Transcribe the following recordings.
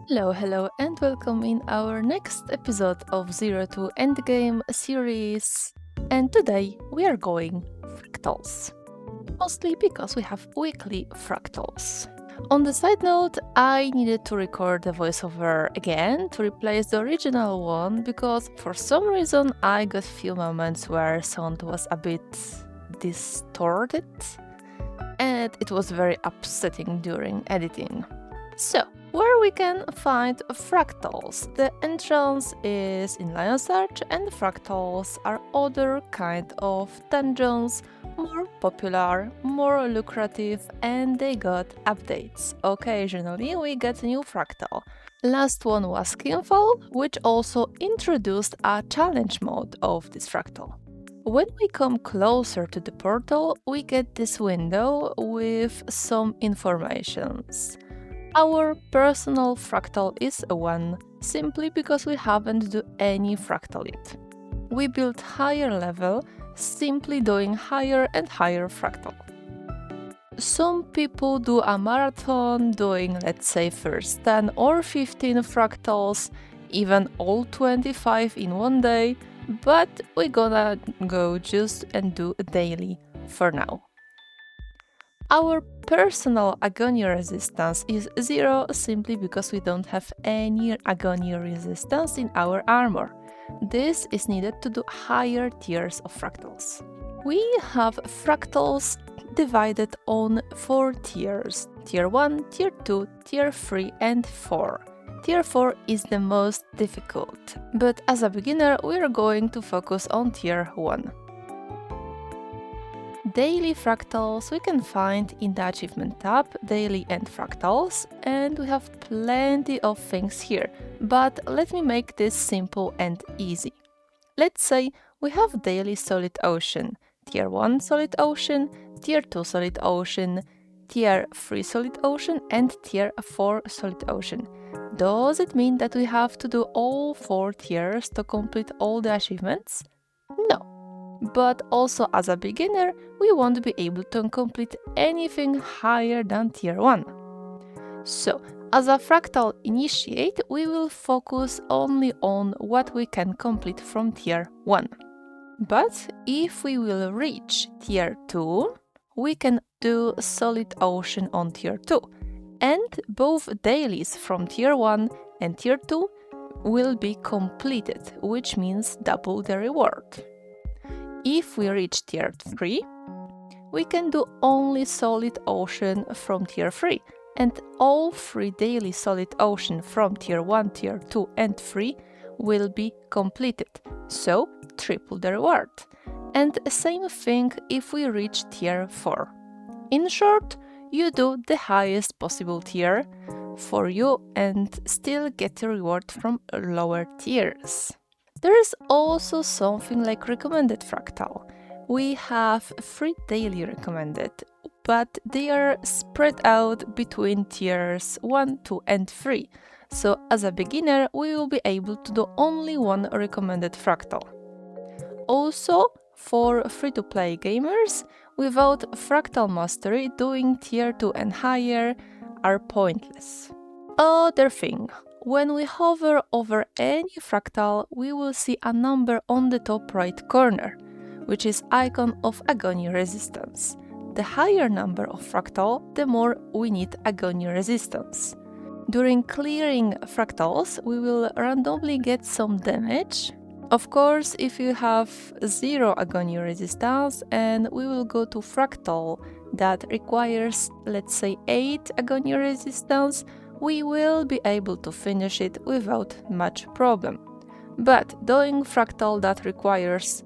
Hello, and welcome in our next episode of Zero to Endgame series. And today we are going fractals, mostly because we have weekly fractals. On the side note, I needed to record the voiceover again to replace the original one because for some reason I got few moments where sound was a bit distorted and it was very upsetting during editing. So, where we can find fractals. The entrance is in Lion Search, and fractals are other kind of dungeons, more popular, more lucrative, and they got updates. Occasionally we get a new fractal. Last one was Skinfall, which also introduced a challenge mode of this fractal. When we come closer to the portal, we get this window with some informations. Our personal fractal is a 1, simply because we haven't do any fractal yet. We build higher level, simply doing higher and higher fractal. Some people do a marathon doing, let's say, first 10 or 15 fractals, even all 25 in one day, but we're gonna go just and do a daily for now. Our personal agony resistance is 0 simply because we don't have any agony resistance in our armor. This is needed to do higher tiers of fractals. We have fractals divided on 4 tiers: Tier 1, Tier 2, Tier 3 and 4. Tier 4 is the most difficult, but as a beginner we are going to focus on Tier 1. Daily fractals we can find in the achievement tab, daily and fractals, and we have plenty of things here, but let me make this simple and easy. Let's say we have daily solid ocean, tier 1 solid ocean, tier 2 solid ocean, tier 3 solid ocean and tier 4 solid ocean. Does it mean that we have to do all 4 tiers to complete all the achievements? No. But also as a beginner, we won't be able to complete anything higher than tier 1. So, as a fractal initiate, we will focus only on what we can complete from tier 1. But if we will reach tier 2, we can do solid ocean on tier 2. And both dailies from tier 1 and tier 2 will be completed, which means double the reward. If we reach tier 3, we can do only solid ocean from tier 3, and all 3 daily solid ocean from tier 1, tier 2 and 3 will be completed, so triple the reward. And same thing if we reach tier 4. In short, you do the highest possible tier for you and still get the reward from lower tiers. There is also something like recommended fractal. We have 3 daily recommended, but they are spread out between tiers 1, 2 and 3. So as a beginner, we will be able to do only 1 recommended fractal. Also, for free-to-play gamers, without fractal mastery, doing tier 2 and higher are pointless. Other thing, when we hover over any fractal, we will see a number on the top right corner, which is icon of agony resistance. The higher number of fractal, the more we need agony resistance. During clearing fractals, we will randomly get some damage. Of course, if you have 0 agony resistance and we will go to fractal that requires, let's say, 8 agony resistance, we will be able to finish it without much problem. But doing fractal that requires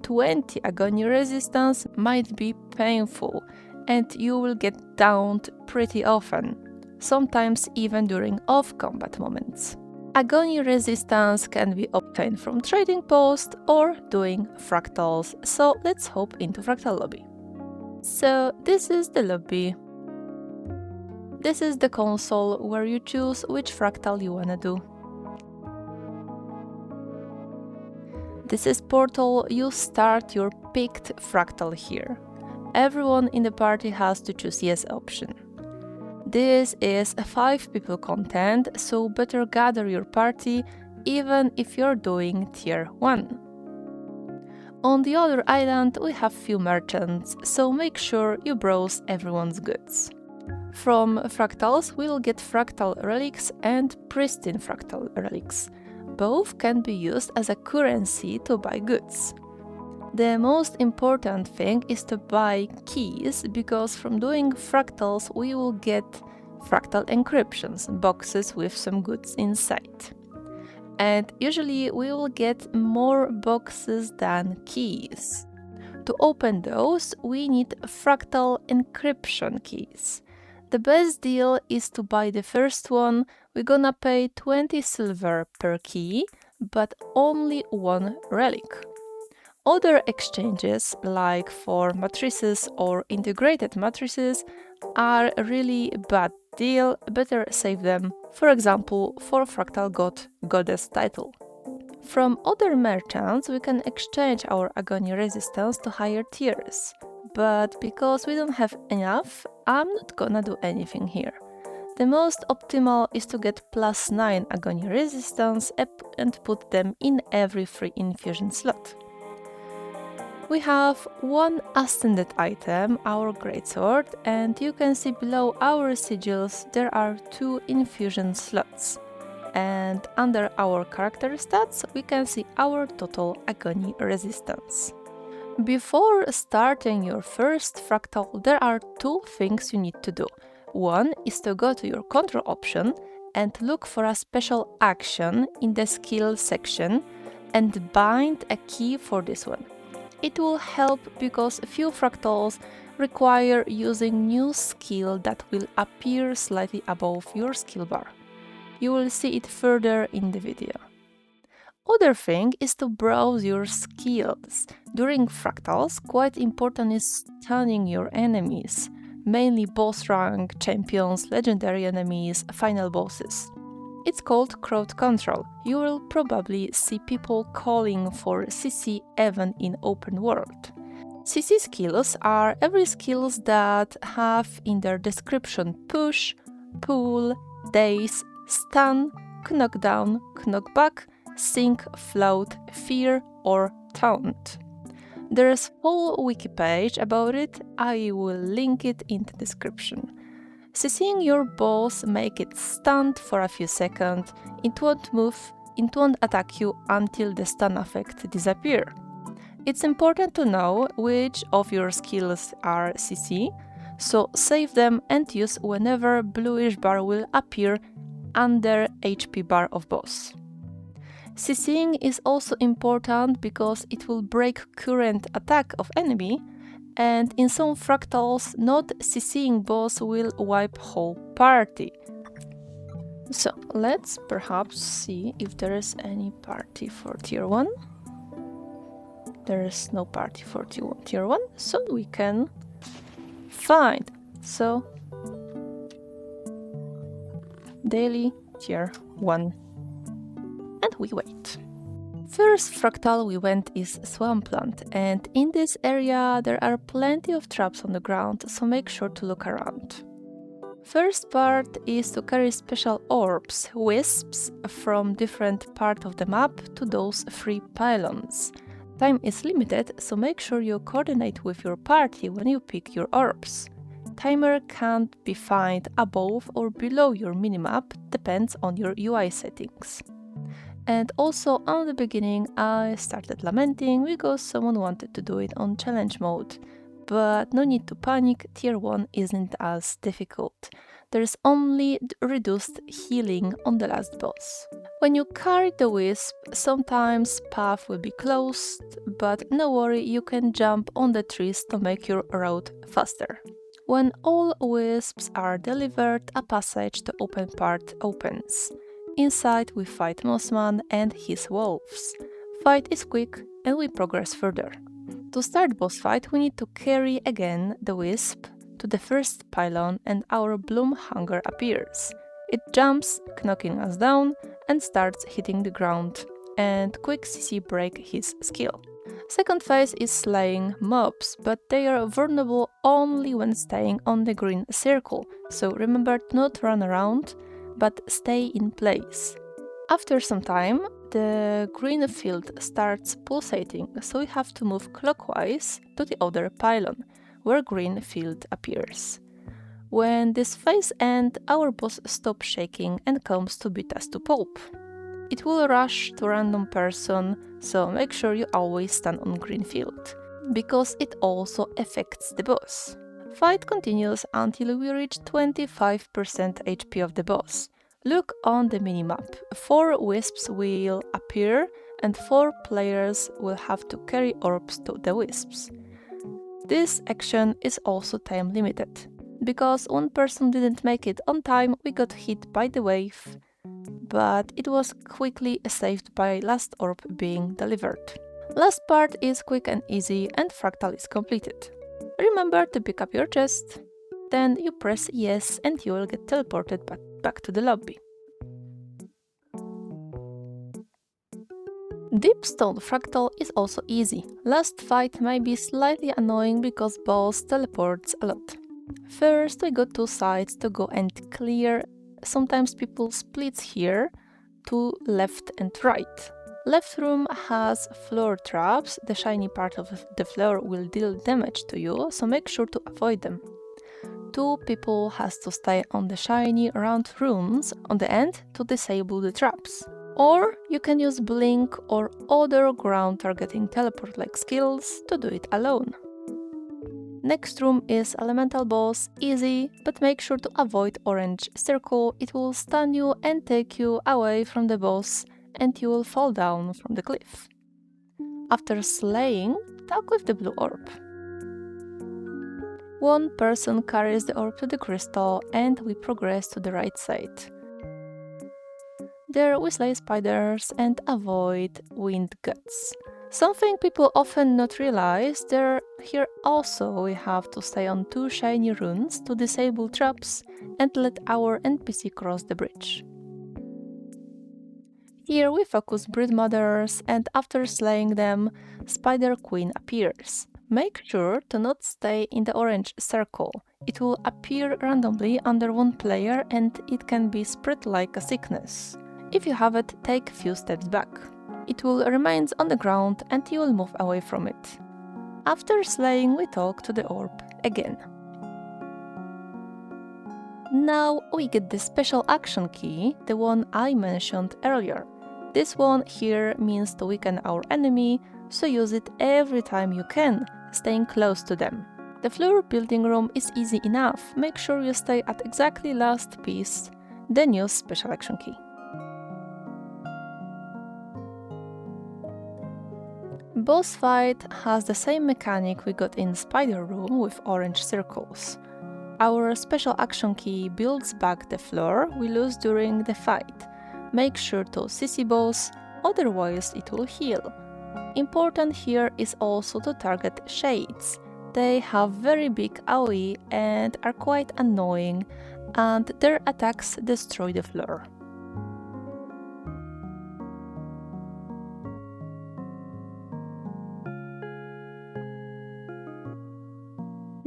20 agony resistance might be painful and you will get downed pretty often, sometimes even during off-combat moments. Agony resistance can be obtained from trading post or doing fractals, so let's hop into fractal lobby. So this is the lobby. This is the console where you choose which fractal you wanna do. This is portal, you start your picked fractal here. Everyone in the party has to choose yes option. This is a 5 people content, so better gather your party even if you're doing tier 1. On the other island we have few merchants, so make sure you browse everyone's goods. From Fractals we'll get fractal relics and pristine fractal relics. Both can be used as a currency to buy goods. The most important thing is to buy keys, because from doing fractals we will get fractal encryptions, boxes with some goods inside. And usually we will get more boxes than keys. To open those, we need fractal encryption keys. The best deal is to buy the first one. We're gonna pay 20 silver per key, but only one relic. Other exchanges, like for matrices or integrated matrices, are really bad deal, better save them, for example, for Fractal God Goddess title. From other merchants we can exchange our agony resistance to higher tiers, but because we don't have enough, I'm not gonna do anything here. The most optimal is to get +9 agony resistance and put them in every free infusion slot. We have one ascended item, our greatsword, and you can see below our sigils there are 2 infusion slots. And under our character stats we can see our total agony resistance. Before starting your first fractal, there are 2 things you need to do. One is to go to your control option and look for a special action in the skill section and bind a key for this one. It will help because a few fractals require using new skill that will appear slightly above your skill bar. You will see it further in the video. Other thing is to browse your skills. During fractals, quite important is stunning your enemies, mainly boss rank, champions, legendary enemies, final bosses. It's called crowd control. You will probably see people calling for CC even in open world. CC skills are every skills that have in their description push, pull, daze, stun, knockdown, knockback, sink, float, fear or taunt. There's whole wiki page about it, I will link it in the description. CCing your boss make it stunned for a few seconds, it won't move, it won't attack you until the stun effect disappears. It's important to know which of your skills are CC, so save them and use whenever bluish bar will appear under HP bar of boss. CCing is also important because it will break current attack of enemy, and in some fractals, not CCing boss will wipe whole party. So let's perhaps see if there is any party for tier 1. There is no party for tier 1, so we can find. So daily tier 1. And we wait. First fractal we went is Swampland, and in this area there are plenty of traps on the ground, so make sure to look around. First part is to carry special orbs, wisps, from different part of the map to those 3 pylons. Time is limited, so make sure you coordinate with your party when you pick your orbs. Timer can't be found above or below your minimap, depends on your UI settings. And also on the beginning I started lamenting because someone wanted to do it on challenge mode. But no need to panic, tier 1 isn't as difficult. There's only reduced healing on the last boss. When you carry the wisp, sometimes path will be closed, but no worry, you can jump on the trees to make your road faster. When all wisps are delivered, a passage to open part opens. Inside we fight Mossman and his wolves. Fight is quick and we progress further. To start boss fight we need to carry again the wisp to the first pylon and our Bloom Hunger appears. It jumps, knocking us down and starts hitting the ground, and quick CC break his skill. Second phase is slaying mobs, but they are vulnerable only when staying on the green circle, so remember to not run around, but stay in place. After some time, the green field starts pulsating, so we have to move clockwise to the other pylon, where green field appears. When this phase ends, our boss stops shaking and comes to beat us to pulp. It will rush to a random person, so make sure you always stand on green field, because it also affects the boss. Fight continues until we reach 25% HP of the boss. Look on the minimap. 4 wisps will appear and 4 players will have to carry orbs to the wisps. This action is also time limited. Because one person didn't make it on time, we got hit by the wave, but it was quickly saved by last orb being delivered. Last part is quick and easy and Fractal is completed. Remember to pick up your chest, then you press yes and you will get teleported back to the lobby. Deepstone Fractal is also easy. Last fight may be slightly annoying because boss teleports a lot. First we got 2 sides to go and clear. Sometimes people split here to left and right. Left room has floor traps. The shiny part of the floor will deal damage to you, so make sure to avoid them. 2 people has to stay on the shiny round rooms on the end to disable the traps. Or you can use blink or other ground targeting teleport like skills to do it alone. Next room is elemental boss, easy, but make sure to avoid orange circle, it will stun you and take you away from the boss and you will fall down from the cliff. After slaying, talk with the blue orb. 1 person carries the orb to the crystal and we progress to the right side. There we slay spiders and avoid wind guts. Something people often not realize, here also we have to stay on 2 shiny runes to disable traps and let our NPC cross the bridge. Here we focus brood mothers and after slaying them, Spider Queen appears. Make sure to not stay in the orange circle. It will appear randomly under 1 player and it can be spread like a sickness. If you have it, take a few steps back. It will remain on the ground and you will move away from it. After slaying, we talk to the orb again. Now we get the special action key, the one I mentioned earlier. This one here means to weaken our enemy, so use it every time you can, staying close to them. The floor building room is easy enough, make sure you stay at exactly last piece, then use special action key. Boss fight has the same mechanic we got in Spider Room with orange circles. Our special action key builds back the floor we lose during the fight. Make sure to CC boss, otherwise it will heal. Important here is also to target shades. They have very big AoE and are quite annoying, and their attacks destroy the floor.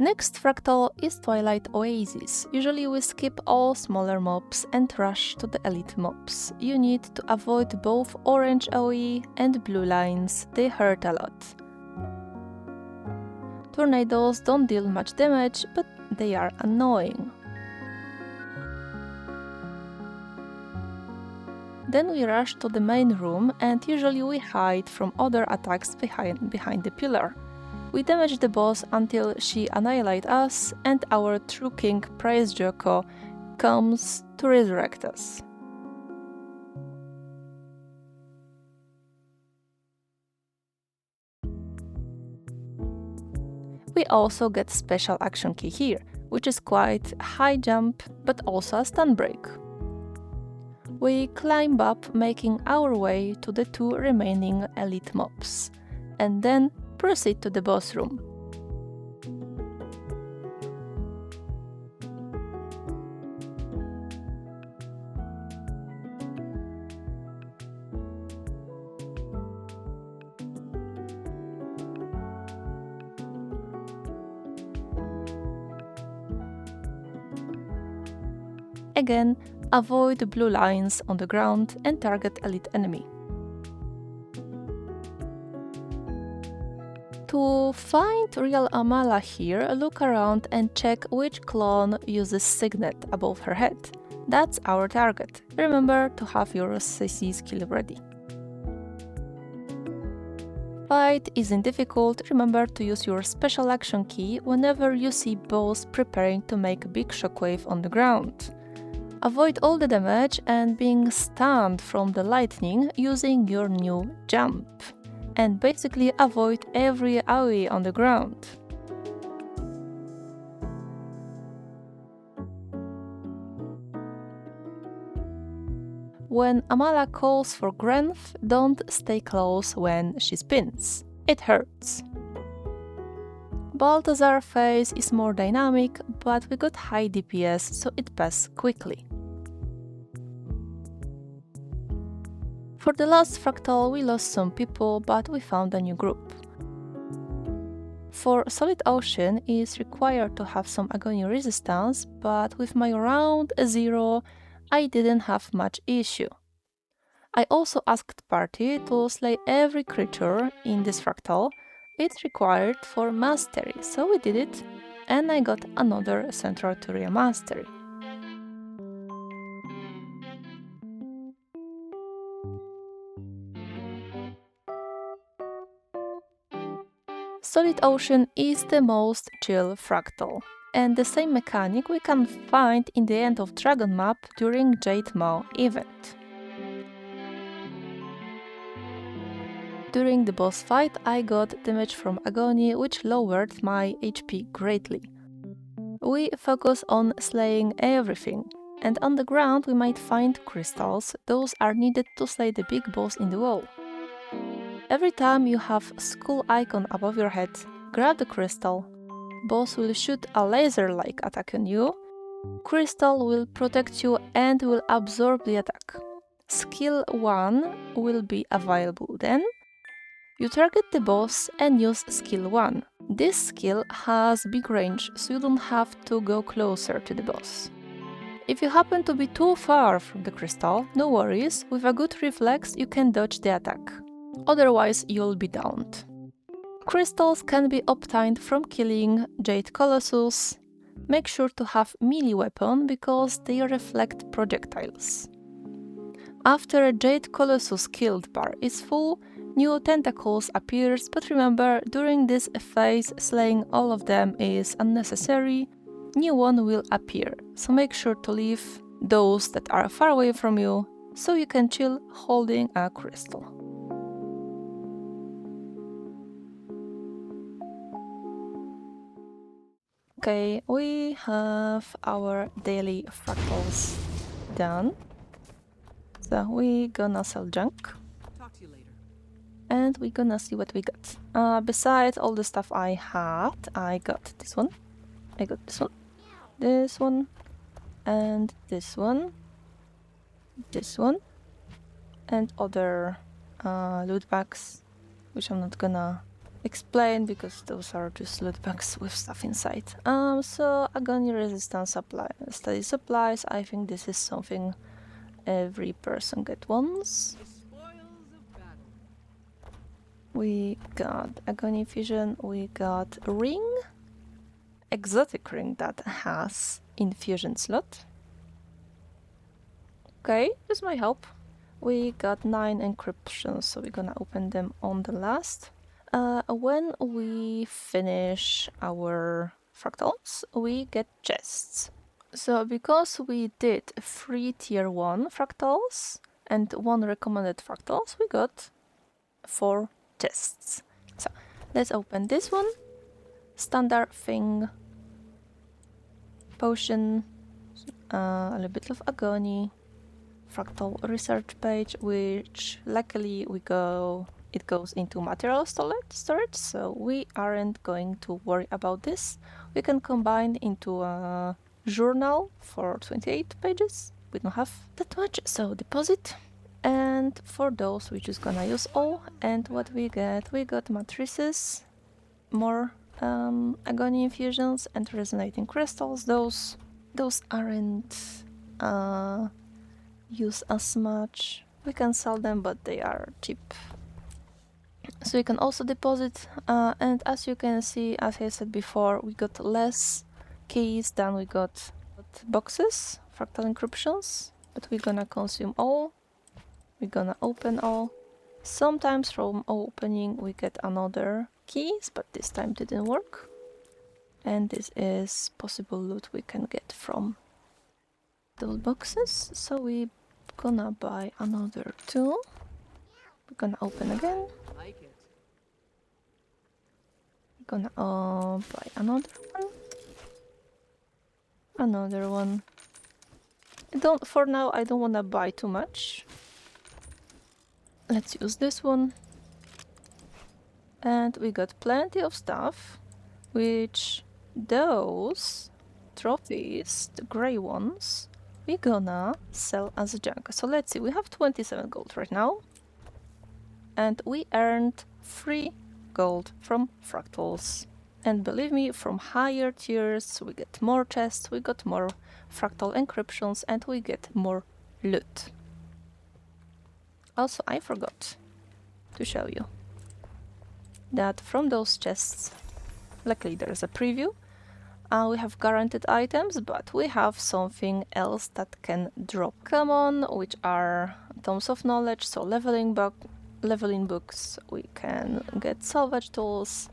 Next fractal is Twilight Oasis. Usually we skip all smaller mobs and rush to the elite mobs. You need to avoid both orange AoE and blue lines, they hurt a lot. Tornadoes don't deal much damage, but they are annoying. Then we rush to the main room and usually we hide from other attacks behind the pillar. We damage the boss until she annihilates us and our true king, Praise Joko, comes to resurrect us. We also get special action key here, which is quite a high jump but also a stun break. We climb up, making our way to the 2 remaining elite mobs, and then proceed to the boss room. Again, avoid the blue lines on the ground and target elite enemy. To find real Amala here, look around and check which clone uses Signet above her head. That's our target. Remember to have your CC skill ready. Fight isn't difficult, remember to use your special action key whenever you see boss preparing to make a big shockwave on the ground. Avoid all the damage and being stunned from the lightning using your new jump. And basically avoid every AoE on the ground. When Amala calls for Grenth, don't stay close when she spins. It hurts. Balthazar phase is more dynamic, but we got high DPS, so it passes quickly. For the last fractal we lost some people, but we found a new group. For Solid Ocean it is required to have some agony resistance, but with my round 0 I didn't have much issue. I also asked party to slay every creature in this fractal. It's required for mastery, so we did it, and I got another Central Turia mastery. Solid Ocean is the most chill fractal, and the same mechanic we can find in the end of Dragon map during Jade Maw event. During the boss fight I got damage from Agony, which lowered my HP greatly. We focus on slaying everything, and on the ground we might find crystals. Those are needed to slay the big boss in the wall. Every time you have skull icon above your head, grab the crystal. Boss will shoot a laser-like attack on you. Crystal will protect you and will absorb the attack. Skill 1 will be available then. You target the boss and use skill 1. This skill has big range, so you don't have to go closer to the boss. If you happen to be too far from the crystal, no worries, with a good reflex you can dodge the attack. Otherwise you'll be downed. Crystals can be obtained from killing Jade Colossus. Make sure to have melee weapon because they reflect projectiles. After a Jade Colossus killed bar is full, new tentacles appears, but remember, during this phase slaying all of them is unnecessary. New one will appear, so make sure to leave those that are far away from you, so you can chill holding a crystal. Okay, we have our daily fractals done. So we gonna sell junk. Talk to you later. And we gonna see what we got. Besides all the stuff I had, I got this one. I got this one, and this one, and other loot bags, which I'm not gonna explain because those are just loot bags with stuff inside. So agony resistance study supplies. I think this is something every person get once. The spoils of battle. We got agony fusion. We got ring, exotic ring that has infusion slot. Okay, this might help. We got 9 encryptions, so we're gonna open them on the last. When we finish our fractals, we get chests. So because we did 3 tier 1 fractals and 1 recommended fractals, we got 4 chests. So let's open this one. Standard thing. Potion. A little bit of agony. Fractal research page, which luckily it goes into material storage, so we aren't going to worry about this. We can combine into a journal for 28 pages. We don't have that much, so deposit. And for those we're just gonna use all. And what we got matrices, more agony infusions and resonating crystals. Those aren't use as much. We can sell them, but they are cheap. So you can also deposit, and as you can see, as I said before, we got less keys than we got boxes, fractal encryptions, but we're gonna consume all. We're gonna open all. Sometimes from opening we get another keys, but this time didn't work. And this is possible loot we can get from those boxes. So we're gonna buy another two. We're gonna open again. Like it. We're gonna buy another one. Another one. For now I don't wanna buy too much. Let's use this one. And we got plenty of stuff, which those trophies, the gray ones, we're gonna sell as junk. So let's see, we have 27 gold right now. And we earned 3 gold from Fractals. And believe me, from higher tiers we get more chests, we got more fractal encryptions, and we get more loot. Also, I forgot to show you that from those chests, luckily there's a preview, we have guaranteed items, but we have something else that can drop common, which are tomes of knowledge, so leveling books. We can get salvage tools,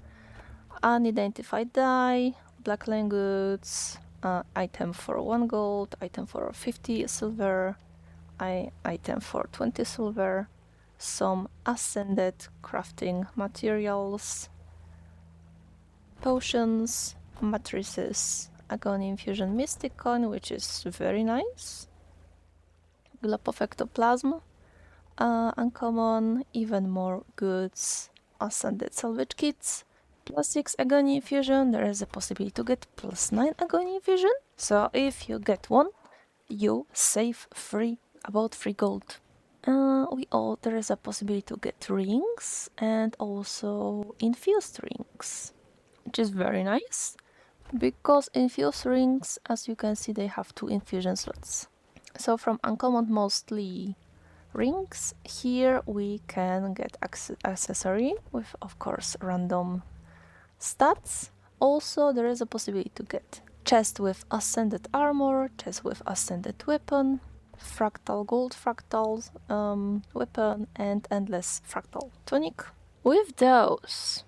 unidentified die, black goods, item for 1 gold, item for 50 silver, item for 20 silver, some ascended crafting materials, potions, matrices, agony infusion mystic coin, which is very nice, glob of ectoplasm, uncommon, even more goods, ascended salvage kits, +6 agony infusion. There is a possibility to get +9 agony infusion, so if you get one you save about 3 gold. There is a possibility to get rings and also infused rings, which is very nice because infused rings, as you can see, they have 2 infusion slots. So from uncommon mostly rings, here we can get accessory with, of course, random stats. Also, there is a possibility to get chest with ascended armor, chest with ascended weapon, gold fractal weapon, and endless fractal tunic. With those,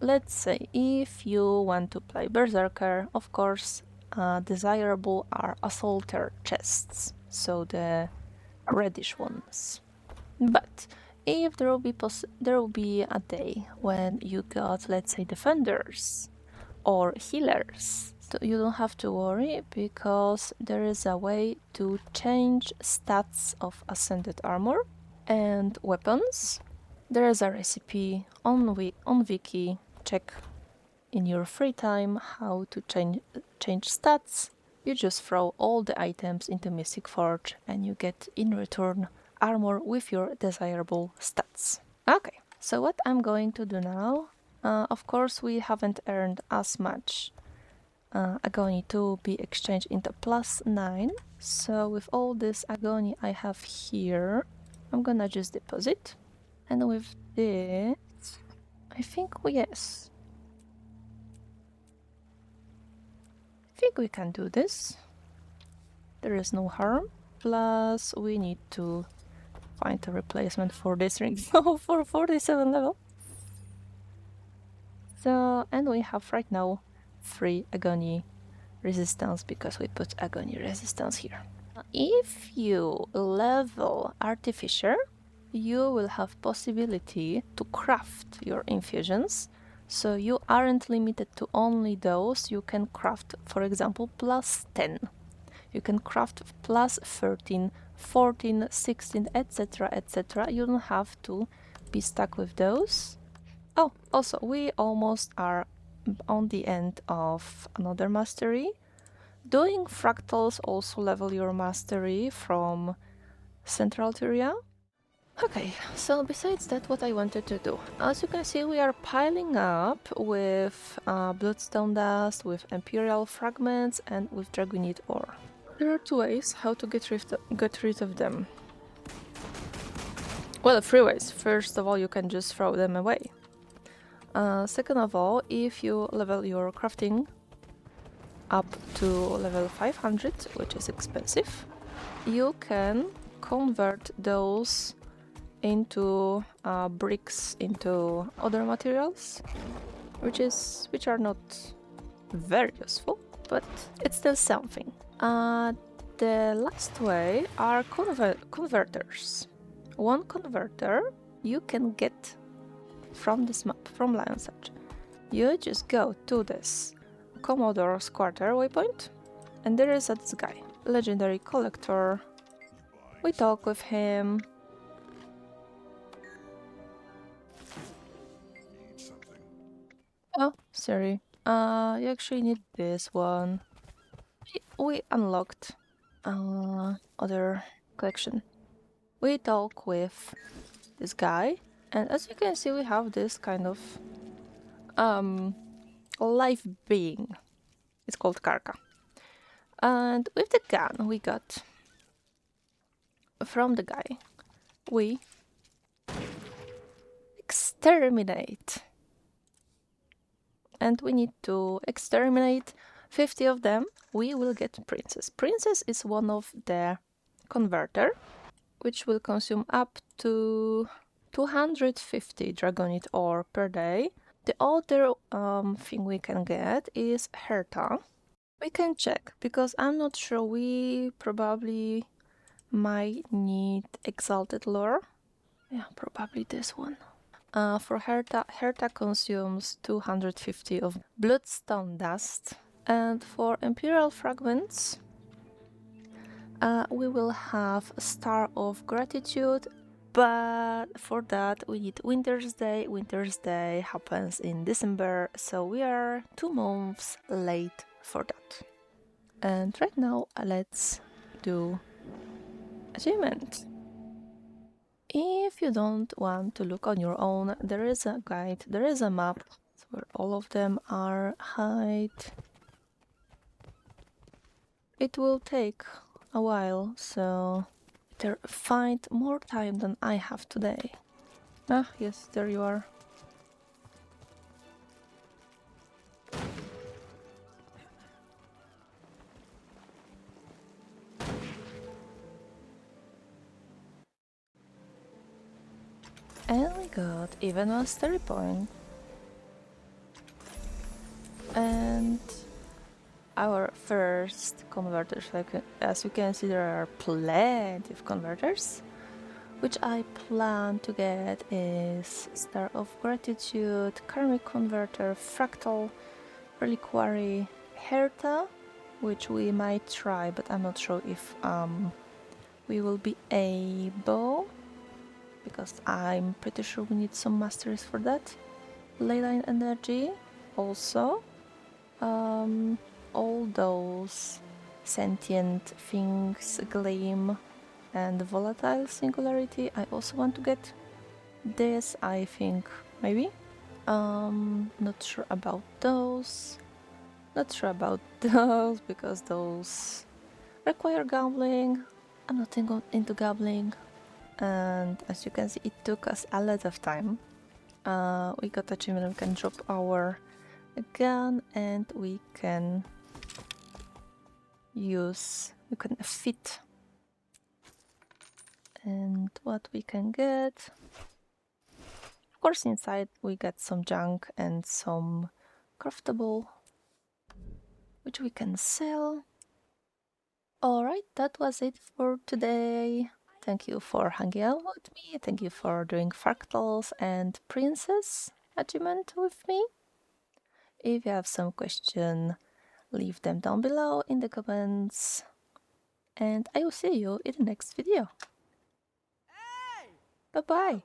let's say if you want to play berserker, of course, desirable are assaulter chests, so the reddish ones. But if there will be a day when you got, let's say, defenders or healers, so you don't have to worry because there is a way to change stats of ascended armor and weapons. There is a recipe on Wiki. Check in your free time how to change stats. You just throw all the items into Mystic Forge and you get in return armor with your desirable stats. Okay, so what I'm going to do now, of course we haven't earned as much agony to be exchanged into +9, so with all this agony I have here, I'm gonna just deposit, and with this, I think yes, I think we can do this. There is no harm. Plus, we need to find a replacement for this ring for 47 level. So, and we have right now 3 agony resistance because we put agony resistance here. If you level Artificer, you will have possibility to craft your infusions. So you aren't limited to only those. You can craft, for example, +10. You can craft +13, 14, 16, etc, etc. You don't have to be stuck with those. Oh, also, we almost are on the end of another mastery. Doing fractals also level your mastery from Central Tyria. Okay, so besides that, what I wanted to do. As you can see, we are piling up with bloodstone dust, with imperial fragments, and with dragonite ore. There are two ways how to get rid of them. Well, three ways. First of all, you can just throw them away. Second of all, if you level your crafting up to level 500, which is expensive, you can convert those into bricks into other materials, which are not very useful, but it's still something. The last way are converters. One converter you can get from this map, from Lion's Edge. You just go to this Commodore's quarter waypoint, and there is this guy, legendary collector. We talk with him. Oh, sorry. You actually need this one. We unlocked other collection. We talk with this guy, and as you can see, we have this kind of life being. It's called Karka. And with the gun we got from the guy, we exterminate. And we need to exterminate 50 of them. We will get Princess. Princess is one of the converter, which will consume up to 250 Dragonite ore per day. The other thing we can get is Herta. We can check, because I'm not sure. We probably might need Exalted Lore. Yeah, probably this one. For Herta consumes 250 of Bloodstone Dust. And for Imperial Fragments, we will have Star of Gratitude, but for that we need Winter's Day. Winter's Day happens in December, so we are 2 months late for that. And right now, let's do achievement. If you don't want to look on your own, there is a guide, there is a map where all of them are hide. It will take a while, so better find more time than I have today. Ah, yes, there you are. And we got even mastery point. And our first converters. As you can see, there are plenty of converters. Which I plan to get is Star of Gratitude, Karmic Converter, Fractal, Reliquary, Herta, which we might try, but I'm not sure if we will be able, because I'm pretty sure we need some masteries for that. Leyline Energy, also. All those sentient things, Gleam, and Volatile Singularity. I also want to get this, I think, maybe. Not sure about those. Not sure about those, because those require gambling. I'm not into gambling. And as you can see, it took us a lot of time. We got achievement, we can drop our gun, and we can fit. And what we can get, of course, inside we get some junk and some craftable, which we can sell. Alright, that was it for today. Thank you for hanging out with me. Thank you for doing Fractals and Princess achievement with me. If you have some question, leave them down below in the comments. And I will see you in the next video. Bye bye.